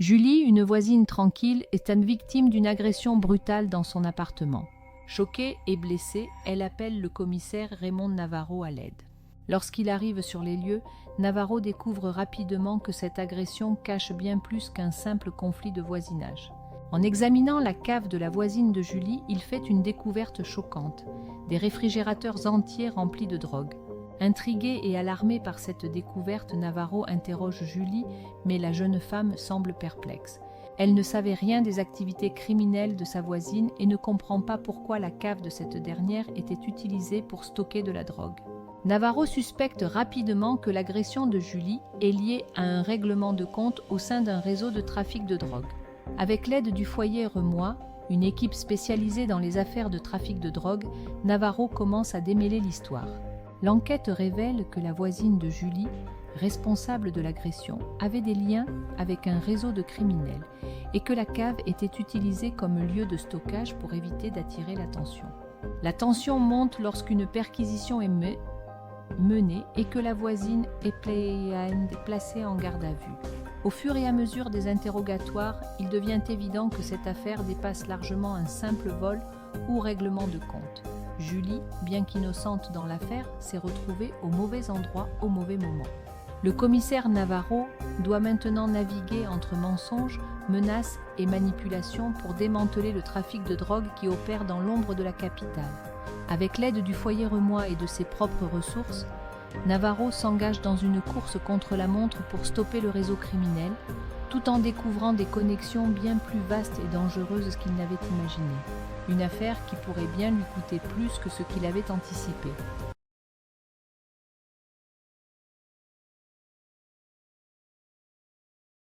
Julie, une voisine tranquille, est victime d'une agression brutale dans son appartement. Choquée et blessée, elle appelle le commissaire Raymond Navarro à l'aide. Lorsqu'il arrive sur les lieux, Navarro découvre rapidement que cette agression cache bien plus qu'un simple conflit de voisinage. En examinant la cave de la voisine de Julie, il fait une découverte choquante, des réfrigérateurs entiers remplis de drogue. Intrigué et alarmé par cette découverte, Navarro interroge Julie, mais la jeune femme semble perplexe. Elle ne savait rien des activités criminelles de sa voisine et ne comprend pas pourquoi la cave de cette dernière était utilisée pour stocker de la drogue. Navarro suspecte rapidement que l'agression de Julie est liée à un règlement de compte au sein d'un réseau de trafic de drogue. Avec l'aide du foyer Remois, une équipe spécialisée dans les affaires de trafic de drogue, Navarro commence à démêler l'histoire. L'enquête révèle que la voisine de Julie, responsable de l'agression, avait des liens avec un réseau de criminels et que la cave était utilisée comme lieu de stockage pour éviter d'attirer l'attention. La tension monte lorsqu'une perquisition est menée et que la voisine est placée en garde à vue. Au fur et à mesure des interrogatoires, il devient évident que cette affaire dépasse largement un simple vol ou règlement de compte. Julie, bien qu'innocente dans l'affaire, s'est retrouvée au mauvais endroit au mauvais moment. Le commissaire Navarro doit maintenant naviguer entre mensonges, menaces et manipulations pour démanteler le trafic de drogue qui opère dans l'ombre de la capitale. Avec l'aide du foyer Remois et de ses propres ressources, Navarro s'engage dans une course contre la montre pour stopper le réseau criminel, tout en découvrant des connexions bien plus vastes et dangereuses qu'il n'avait imaginées. Une affaire qui pourrait bien lui coûter plus que ce qu'il avait anticipé.